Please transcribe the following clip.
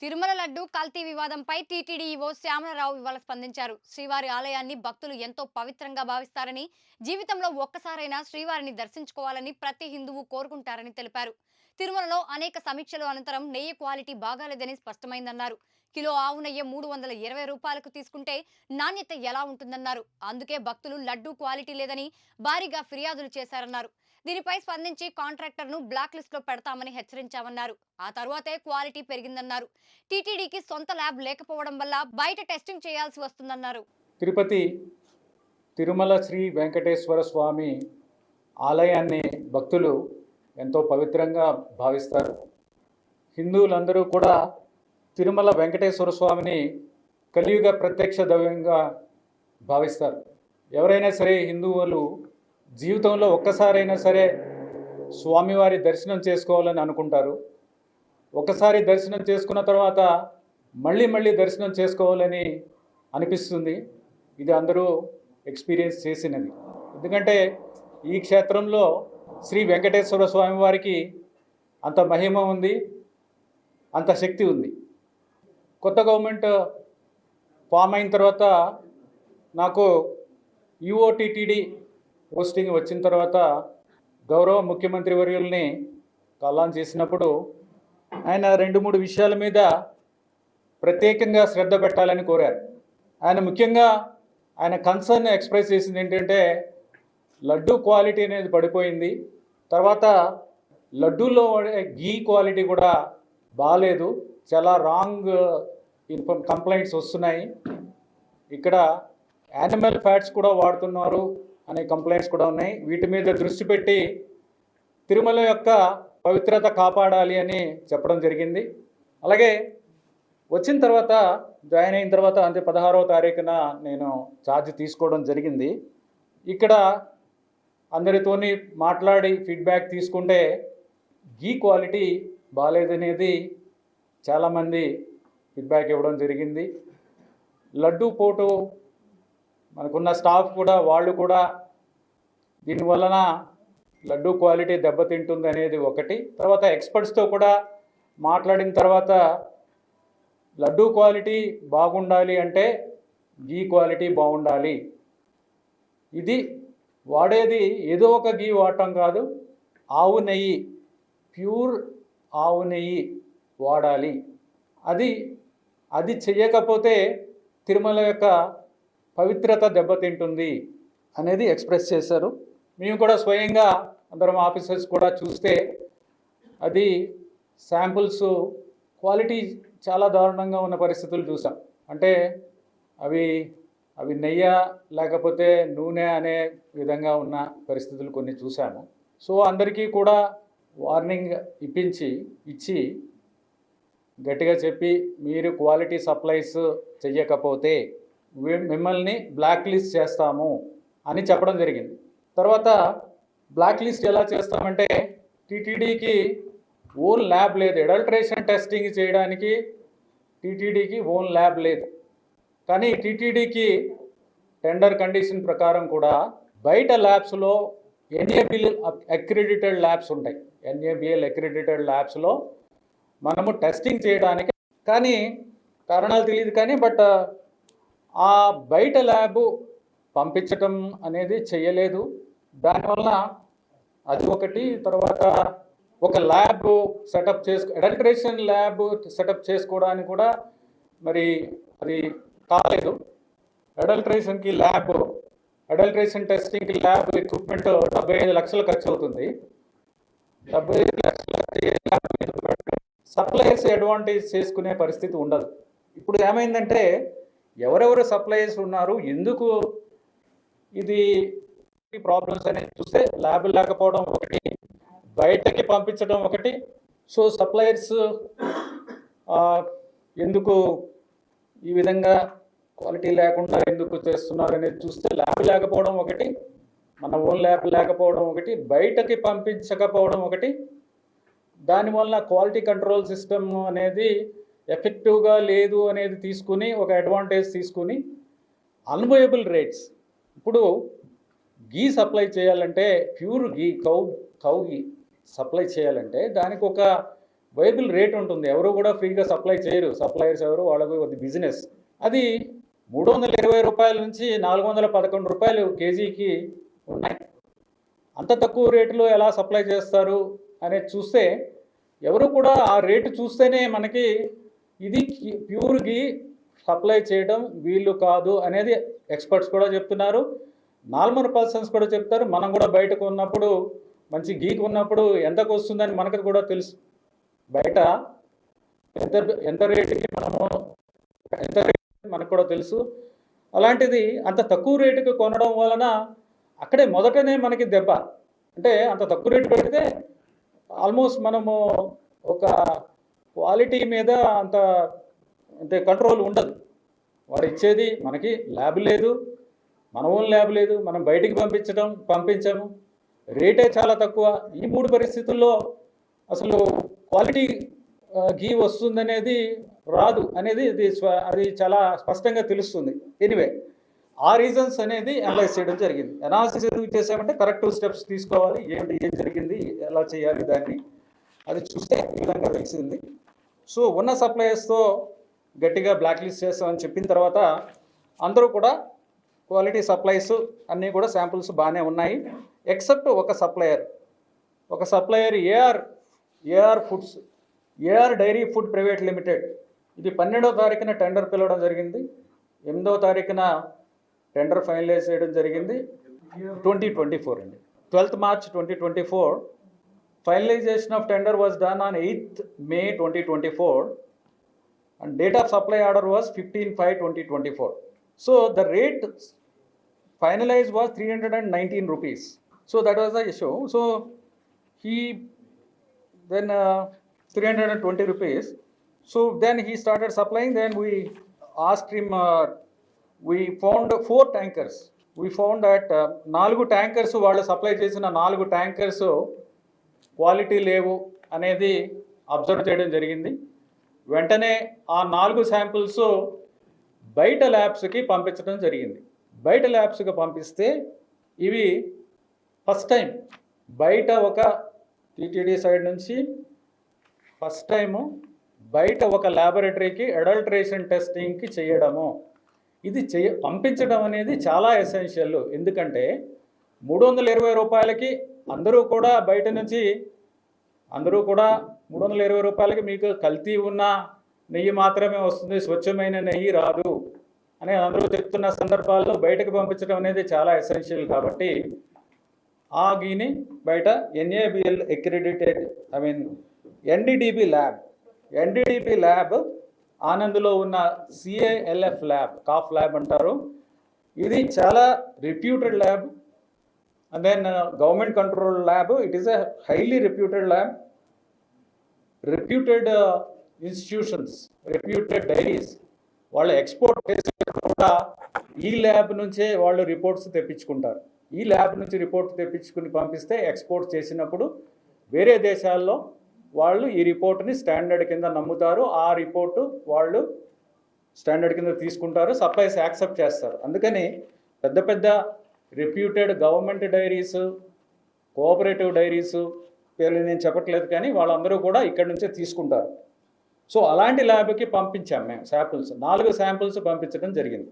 తిరుమల లడ్డు కల్తీ వివాదంపై TTD EO Shyamalarao ఇవాళ స్పందించారు. శ్రీవారి ఆలయాన్ని భక్తులు ఎంతో పవిత్రంగా భావిస్తారని, జీవితంలో ఒక్కసారైనా శ్రీవారిని దర్శించుకోవాలని ప్రతి హిందువు కోరుకుంటారని తెలిపారు. తిరుమలలో అనేక సమీక్షల అనంతరం నెయ్యి క్వాలిటీ బాగాలేదని స్పష్టమైందన్నారు. కిలో ఆవు నెయ్యి 320 రూపాయలకు తీసుకుంటే నాణ్యత ఎలా ఉంటుందన్నారు. అందుకే భక్తులు లడ్డు క్వాలిటీ లేదని భారీగా ఫిర్యాదులు చేశారన్నారు. దీనిపై స్పందించి కాంట్రాక్టర్ను బ్లాక్ లిస్ట్ లో పెడతామని హెచ్చరించామన్నారు. ఆ తరువాతే క్వాలిటీ పెరిగిందన్నారు. టీటీడీకి సొంత ల్యాబ్ లేకపోవడం వల్ల బయట టెస్టింగ్ చేయాల్సి వస్తుందన్నారు. తిరుపతి తిరుమల శ్రీ వెంకటేశ్వర స్వామి ఆలయాన్ని భక్తులు ఎంతో పవిత్రంగా భావిస్తారు. హిందువులందరూ కూడా తిరుమల వెంకటేశ్వర స్వామిని కలియుగ ప్రత్యక్ష దైవంగా భావిస్తారు. ఎవరైనా సరే హిందువులు జీవితంలో ఒక్కసారైనా సరే స్వామివారి దర్శనం చేసుకోవాలని అనుకుంటారు. ఒకసారి దర్శనం చేసుకున్న తర్వాత మళ్ళీ మళ్ళీ దర్శనం చేసుకోవాలని అనిపిస్తుంది. ఇది అందరూ ఎక్స్పీరియన్స్ చేసినది. ఎందుకంటే ఈ క్షేత్రంలో శ్రీ వెంకటేశ్వర స్వామి వారికి అంత మహిమ ఉంది, అంత శక్తి ఉంది. కొత్త గవర్నమెంట్ ఫామ్ అయిన తర్వాత నాకు యూఓటీటీడీ పోస్టింగ్ వచ్చిన తర్వాత గౌరవ ముఖ్యమంత్రి వర్యుల్ని కాలాన్ చేసినప్పుడు ఆయన 2-3 విషయాల మీద ప్రత్యేకంగా శ్రద్ధ పెట్టాలని కోరారు. ఆయన ముఖ్యంగా ఆయన కన్సర్న్ ఎక్స్ప్రెస్ చేసింది ఏంటంటే లడ్డు క్వాలిటీ అనేది పడిపోయింది. తర్వాత లడ్డూలో గీ క్వాలిటీ కూడా బాగాలేదు, చాలా రాంగ్ కంప్లైంట్స్ వస్తున్నాయి. ఇక్కడ యానిమల్ ఫ్యాట్స్ కూడా వాడుతున్నారు అనే కంప్లైంట్స్ కూడా ఉన్నాయి. వీటి మీద దృష్టి పెట్టి తిరుమల యొక్క పవిత్రత కాపాడాలి అని చెప్పడం జరిగింది. అలాగే వచ్చిన తర్వాత జాయిన్ అయిన తర్వాత అంటే 16వ తారీఖున నేను ఛార్జ్ తీసుకోవడం జరిగింది. ఇక్కడ అందరితోని మాట్లాడి ఫీడ్బ్యాక్ తీసుకుంటే గీ క్వాలిటీ బాగాలేదనేది చాలామంది ఫీడ్బ్యాక్ ఇవ్వడం జరిగింది. లడ్డు పోటు మనకున్న స్టాఫ్ కూడా వాళ్ళు కూడా దీనివలన లడ్డు క్వాలిటీ దెబ్బతింటుంది అనేది ఒకటి. తర్వాత ఎక్స్పర్ట్స్తో కూడా మాట్లాడిన తర్వాత లడ్డు క్వాలిటీ బాగుండాలి అంటే గీ క్వాలిటీ బాగుండాలి. ఇది వాడేది ఏదో ఒక గీ వాడటం కాదు, ఆవు నెయ్యి, ప్యూర్ ఆవు నెయ్యి వాడాలి. అది చెయ్యకపోతే తిరుమల యొక్క పవిత్రత దెబ్బతింటుంది అనేది ఎక్స్ప్రెస్ చేశారు. మేము కూడా స్వయంగా అందరం ఆఫీసర్స్ కూడా చూస్తే అది శాంపుల్స్ క్వాలిటీ చాలా దారుణంగా ఉన్న పరిస్థితులు చూసాం. అంటే అవి నెయ్య లేకపోతే నూనె అనే విధంగా ఉన్న పరిస్థితులు కొన్ని చూసాము. సో అందరికీ కూడా వార్నింగ్ ఇచ్చి గట్టిగా చెప్పి మీరు క్వాలిటీ సప్లైస్ చెయ్యకపోతే మిమ్మల్ని బ్లాక్ లిస్ట్ చేస్తాము అని చెప్పడం జరిగింది. తర్వాత బ్లాక్ లిస్ట్ ఎలా చేస్తామంటే టీటీడీకి ఓన్ ల్యాబ్ లేదు, అడల్ట్రేషన్ టెస్టింగ్ చేయడానికి టీటీడీకి ఓన్ ల్యాబ్ లేదు. కానీ టీటీడీకి టెండర్ కండిషన్ ప్రకారం కూడా బయట ల్యాబ్స్లో ఎన్ఏబిఎల్ అక్రిడిటెడ్ ల్యాబ్స్ ఉంటాయి. ఎన్ఏబిఎల్ అక్రిడిటెడ్ ల్యాబ్స్లో మనము టెస్టింగ్ చేయడానికి కానీ కారణాలు తెలియదు కానీ ఆ బయట ల్యాబ్ పంపించటం అనేది చేయలేదు. దానివల్ల అది ఒకటి. తర్వాత ఒక ల్యాబ్ అడల్ట్రేషన్ ల్యాబ్ సెటప్ చేసుకోవడానికి కూడా మరి అది కాలేదు. అడల్ట్రేషన్ టెస్టింగ్కి ల్యాబ్ ఎక్విప్మెంట్ 75 లక్షలు ఖర్చు అవుతుంది. 75 లక్షల సప్లయర్స్ అడ్వాంటేజ్ చేసుకునే పరిస్థితి ఉండదు. ఇప్పుడు ఏమైందంటే ఎవరెవరు సప్లయర్స్ ఉన్నారు, ఎందుకు ఇది ప్రాబ్లమ్స్ అనేది చూస్తే ల్యాబ్ లేకపోవడం ఒకటి, బయటకి పంపించడం ఒకటి. సో సప్లయర్స్ ఎందుకు ఈ విధంగా క్వాలిటీ లేకుండా ఎందుకు చేస్తున్నారు అనేది చూస్తే ల్యాబ్ లేకపోవడం ఒకటి, మన ఓన్ ల్యాబ్ లేకపోవడం ఒకటి, బయటకి పంపించకపోవడం ఒకటి. దానివల్ల క్వాలిటీ కంట్రోల్ సిస్టమ్ అనేది ఎఫెక్టివ్గా లేదు అనేది తీసుకుని ఒక అడ్వాంటేజ్ తీసుకుని అన్వయబుల్ రేట్స్. ఇప్పుడు గీ సప్లై చేయాలంటే ప్యూర్ గీ కౌ గీ సప్లై చేయాలంటే దానికి ఒక వైబుల్ రేట్ ఉంటుంది. ఎవరు కూడా ఫ్రీగా సప్లై చేయరు. సప్లయర్స్ ఎవరు, వాళ్ళకు అది బిజినెస్. అది రూ. 320 నుంచి రూ. 411 కేజీకి ఉన్నాయి. అంత తక్కువ రేటులో ఎలా సప్లై చేస్తారు అనేది చూస్తే ఎవరు కూడా ఆ రేటు చూస్తేనే మనకి ఇది ప్యూర్ గీ సప్లై చేయడం వీళ్ళు కాదు అనేది ఎక్స్పర్ట్స్ కూడా చెప్తున్నారు. నార్మల్ పర్సన్స్ కూడా చెప్తారు. మనం కూడా బయటకు ఉన్నప్పుడు మంచి గీక్ ఉన్నప్పుడు ఎంతకు వస్తుందని మనకు కూడా తెలుసు. బయట ఎంత ఎంత రేటుకి ఎంత రేటు మనకు కూడా తెలుసు. అలాంటిది అంత తక్కువ రేటుకి కొనడం వలన అక్కడే మొదటనే మనకి దెబ్బ. అంటే అంత తక్కువ రేటు పెడితే ఆల్మోస్ట్ మనము ఒక క్వాలిటీ మీద అంత అంటే కంట్రోల్ ఉండదు. వాడు ఇచ్చేది మనకి ల్యాబ్ లేదు, మన ఓన్ ల్యాబ్ లేదు, మనం బయటికి పంపించము, రేటే చాలా తక్కువ. ఈ 3 పరిస్థితుల్లో అసలు క్వాలిటీ ఘీ వస్తుందనేది రాదు అనేది అది చాలా స్పష్టంగా తెలుస్తుంది. ఎనీవే ఆ రీజన్స్ అనేది అనలైజ్ చేయడం జరిగింది. అనాలిసిస్ ఎందుకు చేసామంటే కరెక్టివ్ స్టెప్స్ తీసుకోవాలి, ఏం జరిగింది, ఎలా చేయాలి దాన్ని అది చూస్తే ఈ విధంగా తెలిసింది. సో ఉన్న సప్లయర్స్తో గట్టిగా బ్లాక్ లిస్ట్ చేస్తామని చెప్పిన తర్వాత అందరూ కూడా క్వాలిటీ సప్లైస్ అన్నీ కూడా శాంపుల్స్ బాగానే ఉన్నాయి. ఎక్సెప్ట్ ఒక supplier AR foods, AR dairy food private limited. ఇది 12వ తారీఖున టెండర్ పిలవడం జరిగింది. 8వ తారీఖున టెండర్ ఫైనలైజ్ చేయడం జరిగింది. 2024 అండి. 12th March 2024 finalization of tender was done on 8th May 2024 and date of supply order was 15/5/2024. So the rate finalized was 319 rupees. So that was the issue. So he then 320 rupees. So then he started supplying. Then we asked him, we found 4 tankers. We found that 4 tankers వాళ్ళు supply చేసిన 4 tankers quality లేవు అనేది observe చేయడం జరిగింది. వెంటనే ఆ 4 samples బయట ల్యాబ్స్కి పంపించడం జరిగింది. బయట ల్యాబ్స్కి పంపిస్తే ఇవి ఫస్ట్ టైం బయట ఒక టీటీడీ సైడ్ నుంచి ఫస్ట్ టైము బయట ఒక ల్యాబొరేటరీకి అడల్ట్రేషన్ టెస్టింగ్కి చేయడము, ఇది పంపించడం అనేది చాలా ఎసెన్షియల్. ఎందుకంటే 320 రూపాయలకి అందరూ కూడా బయట నుంచి 320 రూపాయలకి మీకు కల్తీ ఉన్న నెయ్యి మాత్రమే వస్తుంది, స్వచ్ఛమైన నెయ్యి రాదు అని అందరూ చెప్తున్న సందర్భాల్లో బయటకు పంపించడం అనేది చాలా ఎసెన్షియల్. కాబట్టి ఆ గీని బయట NABL అక్రిడిటెడ్ ఎన్డీడీబీ ల్యాబ్ ఆనంద్లో ఉన్న CALF ల్యాబ్, కాఫ్ ల్యాబ్ అంటారు. ఇది చాలా reputed lab. And then government control lab. It is a highly reputed lab. Reputed institutions, reputed dairies వాళ్ళు ఎక్స్పోర్ట్ చేసేటప్పుడు కూడా ఈ ల్యాబ్ నుంచే వాళ్ళు రిపోర్ట్స్ తెప్పించుకుంటారు. ఈ ల్యాబ్ నుంచి రిపోర్ట్ తెప్పించుకుని పంపిస్తే ఎక్స్పోర్ట్ చేసినప్పుడు వేరే దేశాల్లో వాళ్ళు ఈ రిపోర్ట్ని స్టాండర్డ్ కింద నమ్ముతారు. ఆ రిపోర్టు వాళ్ళు స్టాండర్డ్ కింద తీసుకుంటారు, సప్లైస్ యాక్సెప్ట్ చేస్తారు. అందుకని పెద్ద పెద్ద reputed government diaries, cooperative diaries పేర్లు నేను చెప్పట్లేదు, కానీ వాళ్ళందరూ కూడా ఇక్కడి నుంచే తీసుకుంటారు. సో అలాంటి ల్యాబ్కి పంపించాం మేము శాంపుల్స్. 4 శాంపుల్స్ పంపించడం జరిగింది.